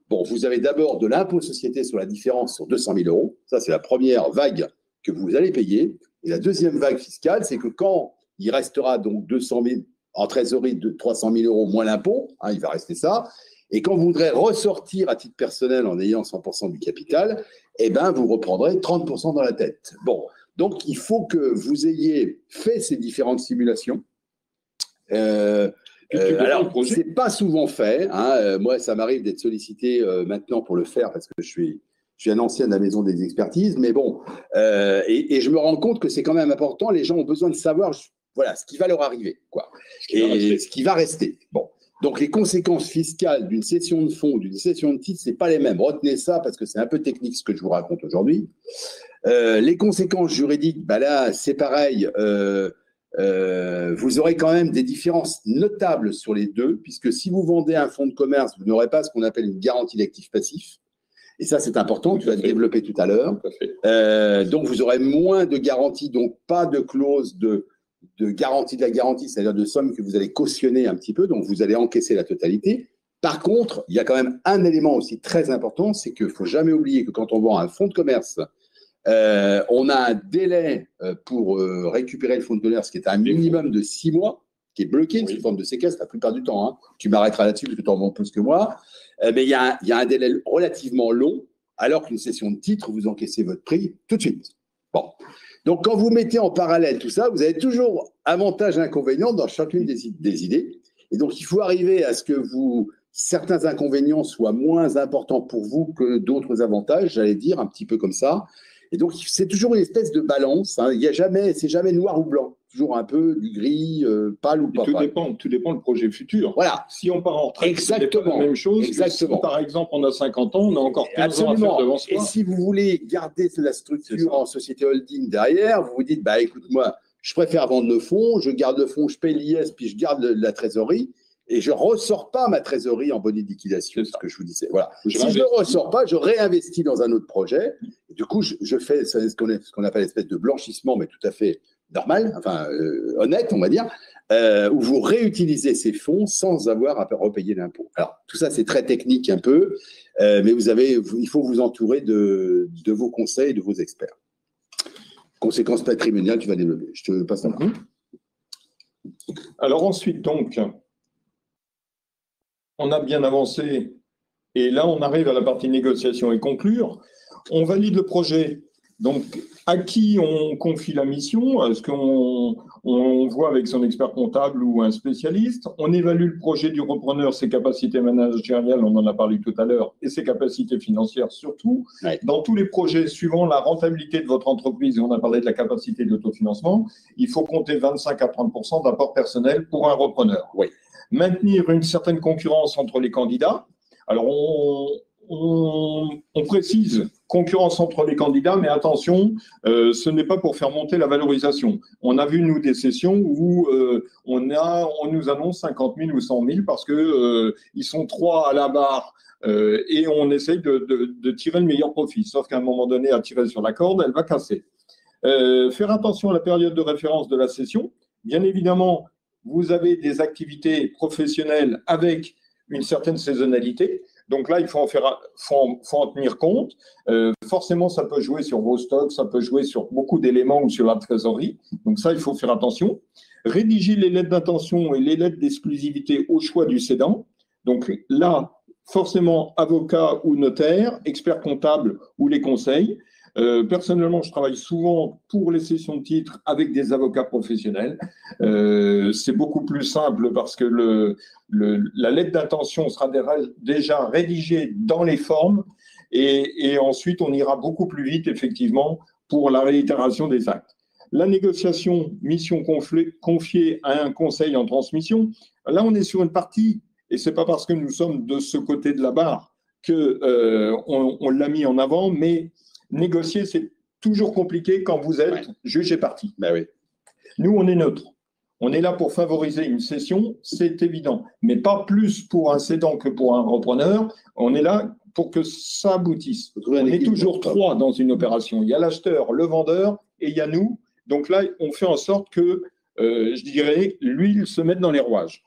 Bon, vous avez d'abord de l'impôt société sur la différence sur 200 000 euros. Ça, c'est la première vague que vous allez payer. Et la deuxième vague fiscale, c'est que quand il restera donc 200 000 en trésorerie de 300 000 euros moins l'impôt, hein, il va rester ça. Et quand vous voudrez ressortir à titre personnel en ayant 100% du capital, eh ben, vous reprendrez 30% dans la tête. Bon, donc il faut que vous ayez fait ces différentes simulations. Alors, c'est pas souvent fait. Hein. Moi, ça m'arrive d'être sollicité maintenant pour le faire parce que je suis un ancien de la maison des expertises. Mais bon, et je me rends compte que c'est quand même important. Les gens ont besoin de savoir, voilà, ce qui va leur arriver, quoi, ce qui va rester. Bon. Donc, les conséquences fiscales d'une cession de fonds ou d'une cession de titres, c'est pas les mêmes. Retenez ça parce que c'est un peu technique ce que je vous raconte aujourd'hui. Les conséquences juridiques, bah là, c'est pareil. Vous aurez quand même des différences notables sur les deux, puisque si vous vendez un fonds de commerce, vous n'aurez pas ce qu'on appelle une garantie d'actifs passifs. Et ça, c'est important, tu vas le développer tout à l'heure. Donc, vous aurez moins de garanties, donc pas de clause de garantie de la garantie, c'est-à-dire de somme que vous allez cautionner un petit peu, donc vous allez encaisser la totalité. Par contre, il y a quand même un élément aussi très important, c'est qu'il ne faut jamais oublier que quand on vend un fonds de commerce, on a un délai pour récupérer le fonds de commerce qui est un minimum de 6 mois, qui est bloqué sous forme de séquestre la plupart du temps. Hein. Tu m'arrêteras là-dessus parce que tu en vends plus que moi. Mais il y a un délai relativement long, alors qu'une cession de titre, vous encaissez votre prix tout de suite. Bon. Donc, quand vous mettez en parallèle tout ça, vous avez toujours avantages et inconvénients dans chacune des idées. Et donc, il faut arriver à ce que certains inconvénients soient moins importants pour vous que d'autres avantages, j'allais dire, un petit peu comme ça. Et donc, c'est toujours une espèce de balance. Hein. C'est jamais noir ou blanc. Toujours un peu du gris, pâle ou pas pâle. Tout dépend du projet futur. Voilà. Si on part en retraite, exactement. C'est pas la même chose. Exactement. Si, par exemple, on a 50 ans, on a encore 15 ans à faire devant soi. Et si vous voulez garder la structure en société holding derrière, vous vous dites, bah, écoute-moi, je préfère vendre le fonds, je garde le fonds, je paye l'IS, puis je garde la trésorerie. Et je ne ressors pas ma trésorerie en boni de liquidation, c'est ce que je vous disais. Voilà. Si je ne ressors pas, je réinvestis dans un autre projet. Et du coup, je fais ce qu'on appelle l'espèce de blanchissement, mais tout à fait normal, enfin honnête, on va dire, où vous réutilisez ces fonds sans avoir à repayer l'impôt. Alors, tout ça, c'est très technique un peu, mais il faut vous entourer de vos conseils, de vos experts. Conséquences patrimoniales, tu vas développer. Je te passe la main. Alors ensuite, donc, on a bien avancé et là, on arrive à la partie négociation et conclure. On valide le projet. Donc, à qui on confie la mission? Est-ce qu'on voit avec son expert comptable ou un spécialiste? On évalue le projet du repreneur, ses capacités managériales, on en a parlé tout à l'heure, et ses capacités financières surtout. Ouais. Dans tous les projets, suivant la rentabilité de votre entreprise, et on a parlé de la capacité d'autofinancement, il faut compter 25 à 30% d'apport personnel pour un repreneur. Oui. Maintenir une certaine concurrence entre les candidats. Alors, on précise concurrence entre les candidats, mais attention, ce n'est pas pour faire monter la valorisation. On a vu, nous, des sessions où on nous annonce 50 000 ou 100 000 parce qu'ils sont 3 à la barre et on essaye de tirer le meilleur profit. Sauf qu'à un moment donné, à tirer sur la corde, elle va casser. Faire attention à la période de référence de la session. Bien évidemment, vous avez des activités professionnelles avec une certaine saisonnalité. Donc là, il faut en tenir compte. Forcément, ça peut jouer sur vos stocks, ça peut jouer sur beaucoup d'éléments ou sur la trésorerie. Donc ça, il faut faire attention. Rédiger les lettres d'intention et les lettres d'exclusivité au choix du cédant. Donc là, forcément, avocat ou notaire, expert comptable ou les conseils. Personnellement, je travaille souvent pour les cessions de titres avec des avocats professionnels. C'est beaucoup plus simple parce que la lettre d'intention sera déjà rédigée dans les formes et ensuite on ira beaucoup plus vite, effectivement, pour la réitération des actes. La négociation, mission confiée à un conseil en transmission, là on est sur une partie, et ce n'est pas parce que nous sommes de ce côté de la barre qu'on l'a mis en avant, mais négocier, c'est toujours compliqué quand vous êtes juge et partie. Ben oui. Nous, on est neutre. On est là pour favoriser une cession, c'est évident, mais pas plus pour un cédant que pour un repreneur. On est là pour que ça aboutisse. On est toujours trois dans une opération. Il y a l'acheteur, le vendeur et il y a nous. Donc là, on fait en sorte que, je dirais, l'huile se mette dans les rouages.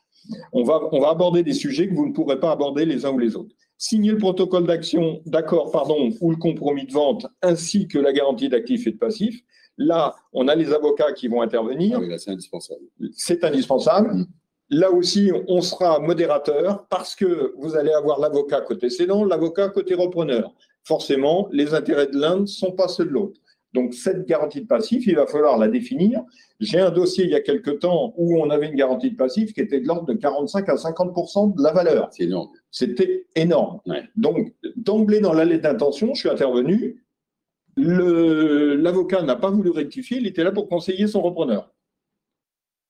On va aborder des sujets que vous ne pourrez pas aborder les uns ou les autres. Signer le protocole d'accord, ou le compromis de vente, ainsi que la garantie d'actifs et de passifs. Là, on a les avocats qui vont intervenir. Ah oui, là, c'est indispensable. C'est indispensable. Là aussi, on sera modérateur parce que vous allez avoir l'avocat côté cédant, l'avocat côté repreneur. Forcément, les intérêts de l'un ne sont pas ceux de l'autre. Donc, cette garantie de passif, il va falloir la définir. J'ai un dossier il y a quelque temps où on avait une garantie de passif qui était de l'ordre de 45 à 50% de la valeur. C'est énorme. C'était énorme. Ouais. Donc, d'emblée, dans la lettre d'intention, je suis intervenu. L'avocat n'a pas voulu rectifier, il était là pour conseiller son repreneur.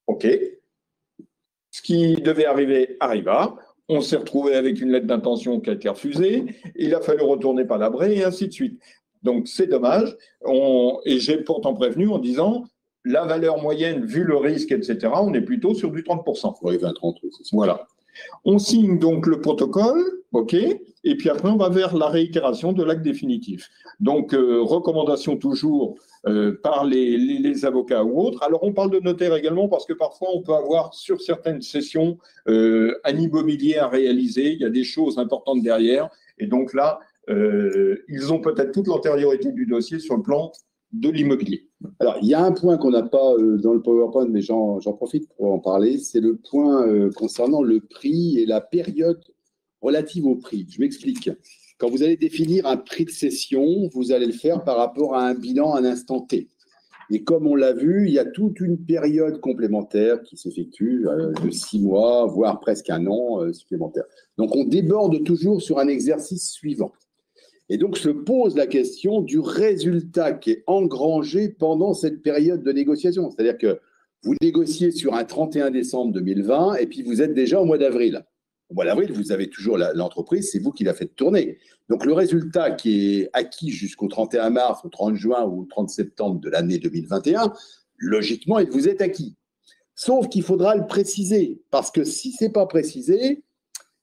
OK. Ce qui devait arriver arriva. On s'est retrouvé avec une lettre d'intention qui a été refusée. Il a fallu retourner par la braie et ainsi de suite. Donc, c'est dommage. Et j'ai pourtant prévenu en disant, la valeur moyenne, vu le risque, etc., on est plutôt sur du 30%. Oui, 20-30, c'est ça. Voilà. On signe donc le protocole, OK, et puis après, on va vers la réitération de l'acte définitif. Donc, recommandation toujours par les avocats ou autres. Alors, on parle de notaire également parce que parfois, on peut avoir sur certaines sessions un immobilier à réaliser. Il y a des choses importantes derrière. Et donc là, ils ont peut-être toute l'antériorité du dossier sur le plan de l'immobilier. Alors, il y a un point qu'on n'a pas dans le PowerPoint, mais j'en profite pour en parler, c'est le point concernant le prix et la période relative au prix. Je m'explique. Quand vous allez définir un prix de cession, vous allez le faire par rapport à un bilan à un instant T. Et comme on l'a vu, il y a toute une période complémentaire qui s'effectue de 6 mois, voire presque un an supplémentaire. Donc, on déborde toujours sur un exercice suivant. Et donc, se pose la question du résultat qui est engrangé pendant cette période de négociation. C'est-à-dire que vous négociez sur un 31 décembre 2020 et puis vous êtes déjà au mois d'avril. Au mois d'avril, vous avez toujours l'entreprise, c'est vous qui la faites tourner. Donc, le résultat qui est acquis jusqu'au 31 mars, au 30 juin ou au 30 septembre de l'année 2021, logiquement, il vous est acquis. Sauf qu'il faudra le préciser, parce que si ce n'est pas précisé,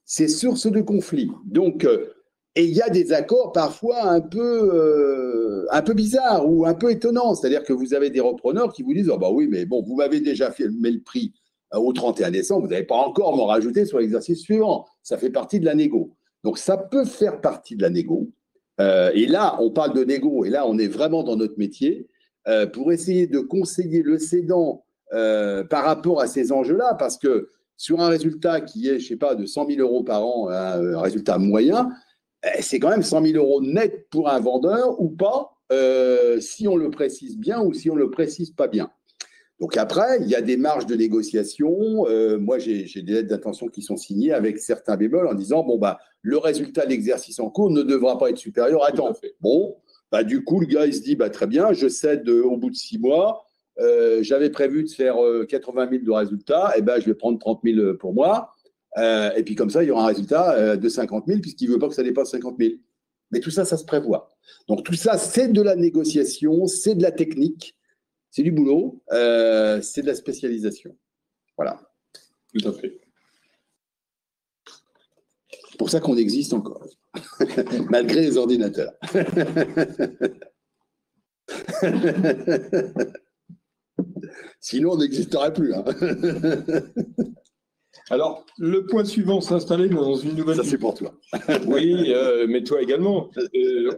c'est source de conflit. Donc, et il y a des accords parfois un peu bizarres ou un peu étonnants. C'est-à-dire que vous avez des repreneurs qui vous disent « Ah bah oui, mais bon, vous m'avez déjà fait le prix au 31 décembre, vous n'allez pas encore m'en rajouter sur l'exercice suivant. Ça fait partie de la négo. » Donc, ça peut faire partie de la négo. Et là, on parle de négo, et là, on est vraiment dans notre métier, pour essayer de conseiller le cédant par rapport à ces enjeux-là, parce que sur un résultat qui est, je ne sais pas, de 100 000 euros par an, un résultat moyen, c'est quand même 100 000 euros net pour un vendeur ou pas, si on le précise bien ou si on ne le précise pas bien. Donc après, il y a des marges de négociation. Moi, j'ai des lettres d'intention qui sont signées avec certains bémols en disant, bon, bah, le résultat de l'exercice en cours ne devra pas être supérieur à tant. Bon, bah, du coup, le gars, il se dit, bah, très bien, je cède au bout de 6 mois. J'avais prévu de faire 80 000 de résultat, et ben, je vais prendre 30 000 pour moi. Et puis comme ça, il y aura un résultat de 50 000 puisqu'il ne veut pas que ça dépasse 50 000. Mais tout ça, ça se prévoit. Donc tout ça, c'est de la négociation, c'est de la technique, c'est du boulot, c'est de la spécialisation. Voilà. Tout à fait. C'est pour ça qu'on existe encore, malgré les ordinateurs. Sinon, on n'existerait plus. Hein. Alors, le point suivant, s'installer dans une nouvelle… Ça, c'est pour toi. Oui, mais toi également.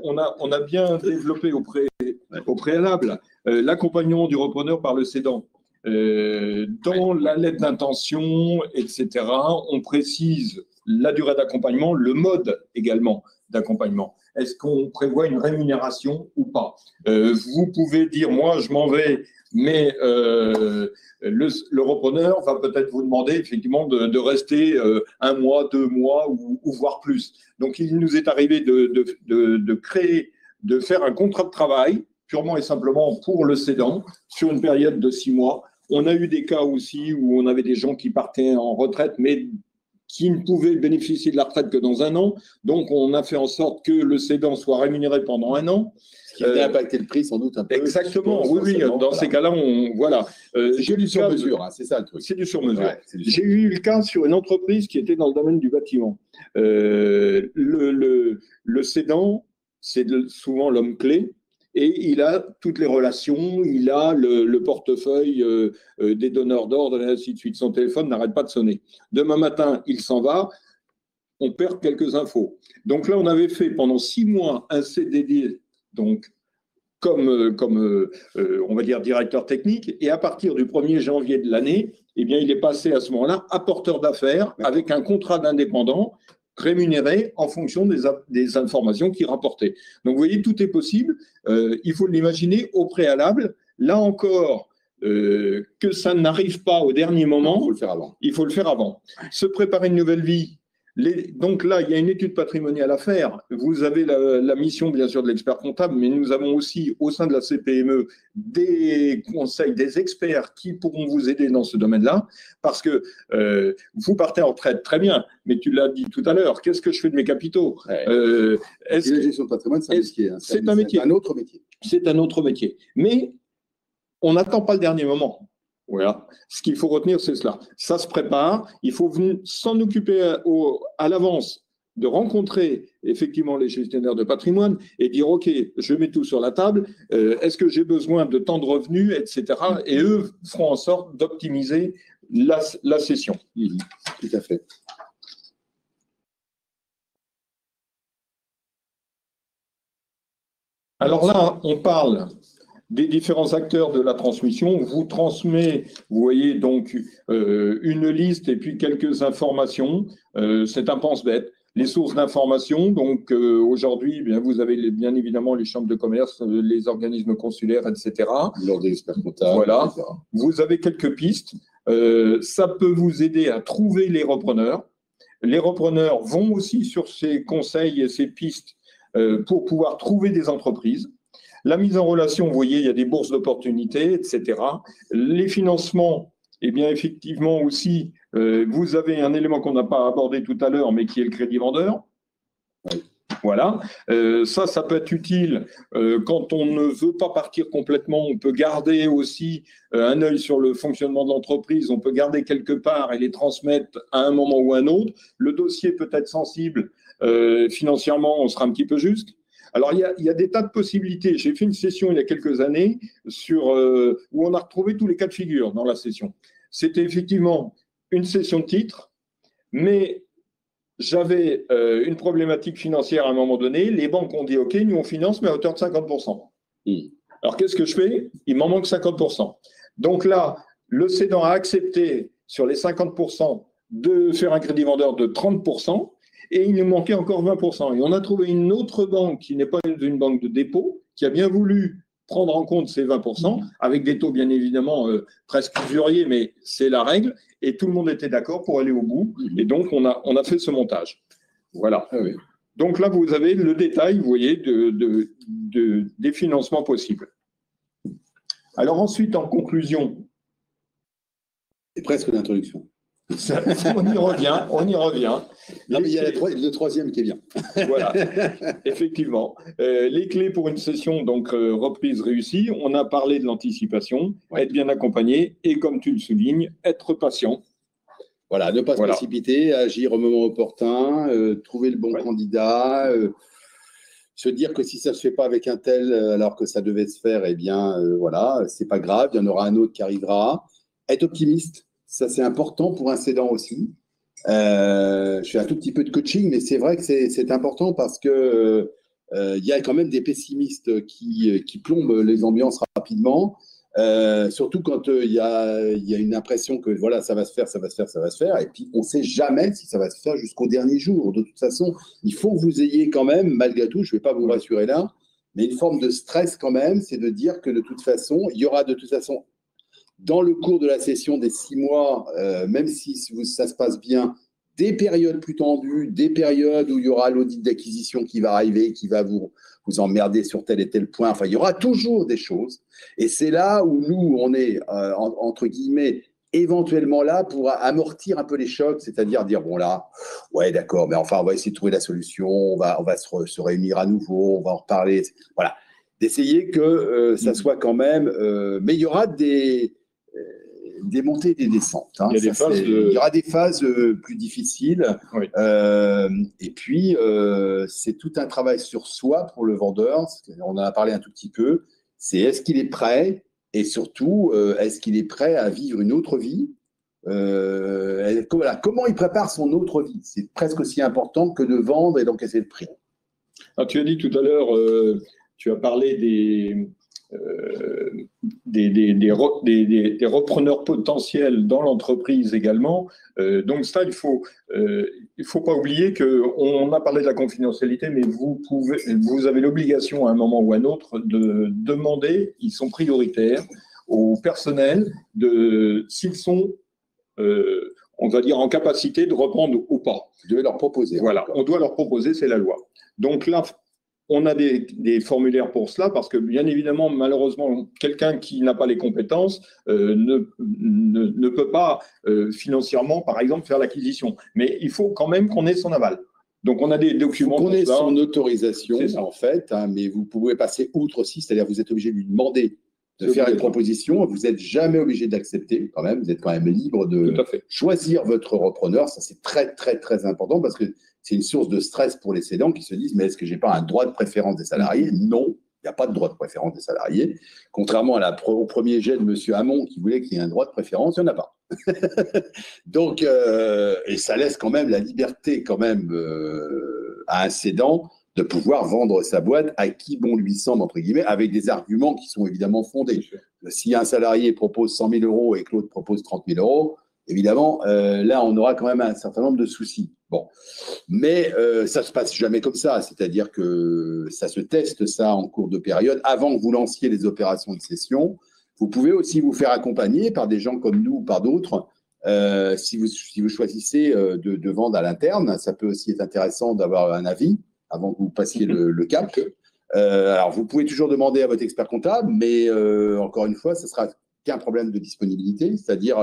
On a bien développé au préalable l'accompagnement du repreneur par le cédant. Dans la lettre d'intention, etc., on précise la durée d'accompagnement, le mode également d'accompagnement. Est-ce qu'on prévoit une rémunération ou pas? Vous pouvez dire, moi, je m'en vais, mais le repreneur va peut-être vous demander effectivement de rester 1 mois, 2 mois ou voire plus. Donc, il nous est arrivé de créer, de faire un contrat de travail purement et simplement pour le cédant sur une période de 6 mois. On a eu des cas aussi où on avait des gens qui partaient en retraite, mais qui ne pouvaient bénéficier de la retraite que dans 1 an. Donc, on a fait en sorte que le cédant soit rémunéré pendant 1 an. Ce qui a impacté le prix sans doute un peu. Exactement, oui. Dans ces cas-là, voilà. C'est du sur-mesure, hein, c'est ça le truc. C'est du sur-mesure. Ouais, j'ai eu le cas sur une entreprise qui était dans le domaine du bâtiment. Le cédant, c'est souvent l'homme clé. Et il a toutes les relations, il a le portefeuille des donneurs d'ordre, et ainsi de suite. Son téléphone n'arrête pas de sonner. Demain matin, il s'en va, on perd quelques infos. Donc là, on avait fait pendant 6 mois un CDD, donc comme on va dire directeur technique, et à partir du 1er janvier de l'année, eh bien, il est passé à ce moment-là apporteur d'affaires avec un contrat d'indépendant rémunéré en fonction des informations qu'il rapportait. Donc, vous voyez, tout est possible. Il faut l'imaginer au préalable. Là encore, que ça n'arrive pas au dernier moment, il faut le faire avant. Se préparer une nouvelle vie. Donc là, il y a une étude patrimoniale à faire. Vous avez la mission, bien sûr, de l'expert comptable, mais nous avons aussi, au sein de la CPME, des conseils, des experts qui pourront vous aider dans ce domaine-là, parce que vous partez en retraite, très bien, mais tu l'as dit tout à l'heure, qu'est-ce que je fais de mes capitaux? La gestion de patrimoine, c'est un métier. C'est un métier. Un autre métier. C'est un autre métier. Mais on n'attend pas le dernier moment. Voilà. Ce qu'il faut retenir, c'est cela. Ça se prépare. Il faut s'en occuper à l'avance, de rencontrer effectivement les gestionnaires de patrimoine et dire, OK, je mets tout sur la table. Est-ce que j'ai besoin de tant de revenus, etc. Et eux feront en sorte d'optimiser la cession. Tout à fait. Alors là, on parle des différents acteurs de la transmission. Vous transmet, vous voyez donc une liste et puis quelques informations. C'est un pense-bête. Les sources d'information, donc aujourd'hui, eh bien, vous avez bien évidemment les chambres de commerce, les organismes consulaires, etc. L'ordre des experts comptables. Voilà. Etc. Vous avez quelques pistes. Ça peut vous aider à trouver les repreneurs. Les repreneurs vont aussi sur ces conseils et ces pistes pour pouvoir trouver des entreprises. La mise en relation, vous voyez, il y a des bourses d'opportunités, etc. Les financements, eh bien, effectivement aussi, vous avez un élément qu'on n'a pas abordé tout à l'heure, mais qui est le crédit vendeur. Voilà. Ça peut être utile quand on ne veut pas partir complètement. On peut garder aussi un œil sur le fonctionnement de l'entreprise. On peut garder quelque part et les transmettre à un moment ou à un autre. Le dossier peut être sensible. Financièrement, on sera un petit peu juste. Alors, il y a des tas de possibilités. J'ai fait une session il y a quelques années où on a retrouvé tous les cas de figure dans la session. C'était effectivement une cession de titres, mais j'avais une problématique financière à un moment donné. Les banques ont dit, OK, nous on finance, mais à hauteur de 50%. Alors, qu'est-ce que je fais? Il m'en manque 50%. Donc là, le cédant a accepté sur les 50% de faire un crédit vendeur de 30%. Et il nous manquait encore 20%. Et on a trouvé une autre banque qui n'est pas une banque de dépôt, qui a bien voulu prendre en compte ces 20%, avec des taux bien évidemment presque usuriers, mais c'est la règle. Et tout le monde était d'accord pour aller au bout. Et donc, on a fait ce montage. Voilà. Ah oui. Donc là, vous avez le détail, vous voyez, des financements possibles. Alors ensuite, en conclusion. C'est presque l'introduction. On y revient. Non, mais il y a le troisième qui est bien. Voilà, effectivement. Les clés pour une session, donc reprise réussie. On a parlé de l'anticipation, être bien accompagné et, comme tu le soulignes, être patient. Voilà, ne pas se précipiter, agir au moment opportun, trouver le bon candidat, se dire que si ça ne se fait pas avec un tel alors que ça devait se faire, eh bien, voilà, c'est pas grave, il y en aura un autre qui arrivera. Être optimiste. Ça, c'est important pour un cédant aussi. Je fais un tout petit peu de coaching, mais c'est vrai que c'est important parce que il y a quand même des pessimistes qui plombent les ambiances rapidement. Surtout quand il y a une impression que voilà, ça va se faire, ça va se faire, ça va se faire, et puis on ne sait jamais si ça va se faire jusqu'au dernier jour. De toute façon, il faut que vous ayez quand même, malgré tout, je ne vais pas vous rassurer là, mais une forme de stress quand même, c'est de dire que de toute façon, il y aura de toute façon, dans le cours de la session des 6 mois, même si ça se passe bien, des périodes plus tendues, des périodes où il y aura l'audit d'acquisition qui va arriver, qui va vous emmerder sur tel et tel point. Enfin, il y aura toujours des choses. Et c'est là où nous, on est, entre guillemets, éventuellement là pour amortir un peu les chocs, c'est-à-dire dire, bon là, ouais, d'accord, mais enfin, on va essayer de trouver la solution, on va se réunir à nouveau, on va en reparler. Voilà. D'essayer que ça soit quand même… mais il y aura des montées et des descentes. Hein. Il y aura des phases plus difficiles. Oui. Et puis, c'est tout un travail sur soi pour le vendeur. On en a parlé un tout petit peu. C'est est-ce qu'il est prêt et surtout, est-ce qu'il est prêt à vivre une autre vie voilà, comment il prépare son autre vie. C'est presque aussi important que de vendre et d'encaisser le prix. Alors, tu as dit tout à l'heure, tu as parlé des repreneurs potentiels dans l'entreprise également. Donc ça, il faut pas oublier qu'on a parlé de la confidentialité, mais vous avez l'obligation à un moment ou à un autre de demander, ils sont prioritaires, au personnel s'ils sont, on va dire, en capacité de reprendre ou pas. Vous devez leur proposer. Voilà, on doit leur proposer, c'est la loi. Donc là, on a des formulaires pour cela parce que, bien évidemment, malheureusement, quelqu'un qui n'a pas les compétences ne peut pas financièrement, par exemple, faire l'acquisition. Mais il faut quand même qu'on ait son aval. Donc, on a des documents. Qu'on ait son autorisation, en fait, hein, mais vous pouvez passer outre aussi, c'est-à-dire vous êtes obligé de lui demander de faire une proposition. Vous n'êtes jamais obligé d'accepter quand même. Vous êtes quand même libre de choisir votre repreneur. Ça, c'est très, très, très important parce que c'est une source de stress pour les cédants qui se disent « mais est-ce que je n'ai pas un droit de préférence des salariés ?» Non, il n'y a pas de droit de préférence des salariés. Contrairement au premier jet de M. Hamon qui voulait qu'il y ait un droit de préférence, il n'y en a pas. Donc, et ça laisse quand même la liberté quand même à un cédant de pouvoir vendre sa boîte à qui bon lui semble, entre guillemets, avec des arguments qui sont évidemment fondés. Si un salarié propose 100 000 € et que l'autre propose 30 000 €, évidemment, là, on aura quand même un certain nombre de soucis. Bon. Mais ça ne se passe jamais comme ça, c'est-à-dire que ça se teste ça en cours de période. Avant que vous lanciez les opérations de cession, vous pouvez aussi vous faire accompagner par des gens comme nous ou par d'autres. Si vous choisissez de vendre à l'interne, ça peut aussi être intéressant d'avoir un avis avant que vous passiez le cap. Alors, vous pouvez toujours demander à votre expert comptable, mais encore une fois, ce sera qu'un problème de disponibilité, c'est-à-dire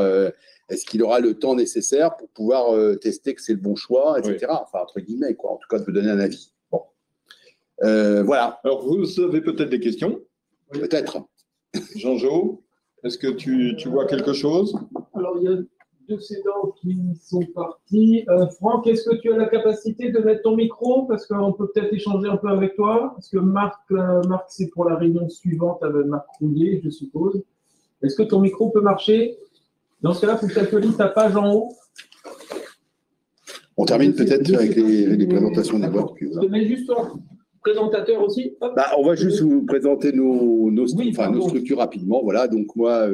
est-ce qu'il aura le temps nécessaire pour pouvoir tester que c'est le bon choix, etc. Oui. Enfin, entre guillemets, quoi. En tout cas, de vous donner un avis. Bon. Voilà. Alors, vous avez peut-être des questions? Oui. Peut-être. Jean-Jo, est-ce que tu vois quelque chose? Alors, il y a 2 cédants qui sont partis. Franck, est-ce que tu as la capacité de mettre ton micro? Parce qu'on peut peut-être échanger un peu avec toi. Parce que Marc, c'est pour la réunion suivante avec Marc Rouillet, je suppose. Est-ce que ton micro peut marcher? Dans ce cas-là, il faut que tu actualises ta page en haut. On termine peut-être avec les présentations des boîtes. Je te mets juste ton présentateur aussi. Bah, on va juste vous présenter nos structures rapidement. Voilà, donc moi,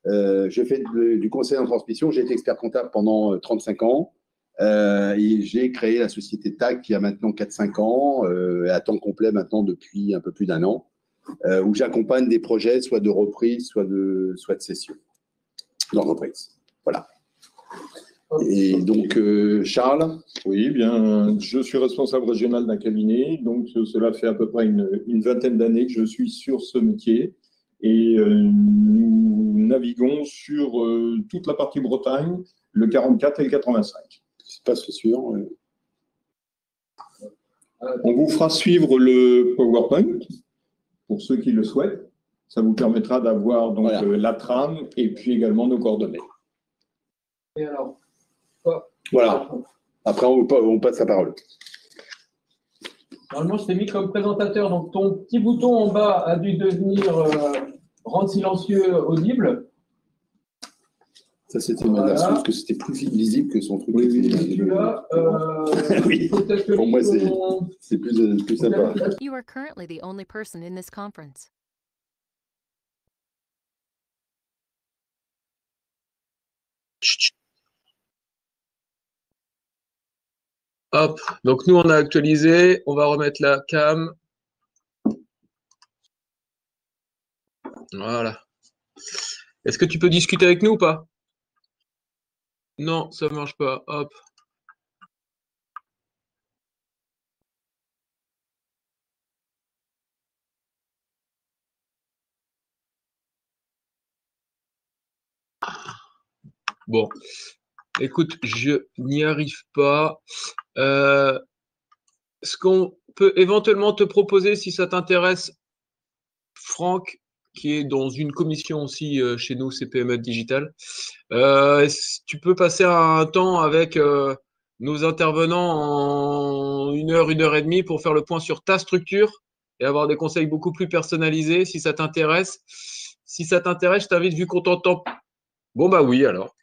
je fais du conseil en transmission. J'ai été expert comptable pendant 35 ans. Et j'ai créé la société TAG qui a maintenant 4-5 ans, à temps complet maintenant depuis un peu plus d'1 an, où j'accompagne des projets soit de reprise, soit de cession d'entreprise. Voilà. Et donc, Charles? Oui, bien, je suis responsable régional d'un cabinet, donc cela fait à peu près une vingtaine d'années que je suis sur ce métier et nous naviguons sur toute la partie Bretagne, le 44 et le 85. C'est pas sûr. On vous fera suivre le PowerPoint pour ceux qui le souhaitent. Ça vous permettra d'avoir donc la trame et puis également nos coordonnées. Et alors, voilà. Après, on passe la parole. Normalement, je t'ai mis comme présentateur. Donc, ton petit bouton en bas a dû devenir rendre silencieux audible. Ça, c'était une manière parce que c'était plus lisible que son truc. Oui, oui. Pour moi, c'est plus sympa. You are currently the only person in this conference. Hop, donc nous on a actualisé, on va remettre la cam. Voilà. Est-ce que tu peux discuter avec nous ou pas? Non, ça ne marche pas. Hop. Bon, écoute, je n'y arrive pas. Ce qu'on peut éventuellement te proposer, si ça t'intéresse, Franck, qui est dans une commission aussi chez nous, CPME Digital, tu peux passer un temps avec nos intervenants en 1 heure et demie pour faire le point sur ta structure et avoir des conseils beaucoup plus personnalisés si ça t'intéresse. Si ça t'intéresse, je t'invite, vu qu'on t'entend. Bon, bah oui, alors.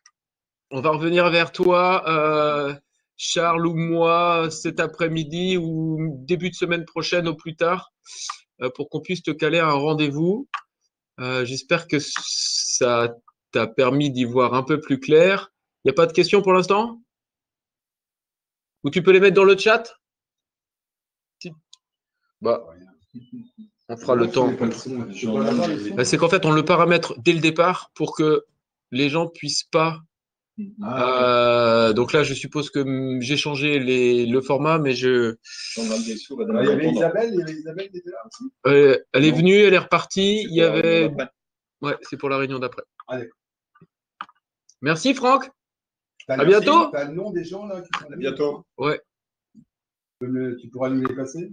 On va revenir vers toi, Charles ou moi, cet après-midi ou début de semaine prochaine au plus tard, pour qu'on puisse te caler un rendez-vous. J'espère que ça t'a permis d'y voir un peu plus clair. Il n'y a pas de questions pour l'instant? Ou tu peux les mettre dans le chat? Bah, on fera le temps. C'est qu'en fait, on le paramètre dès le départ pour que les gens puissent pas. Donc là, je suppose que j'ai changé le format, mais je. Il y avait Isabelle qui était là aussi. Elle est venue, elle est repartie. Il y avait. Ouais, c'est pour la réunion d'après. Allez. Merci Franck. À bientôt. Tu as le nom des gens là qui sont À bientôt. Ouais. Tu pourras nous les passer?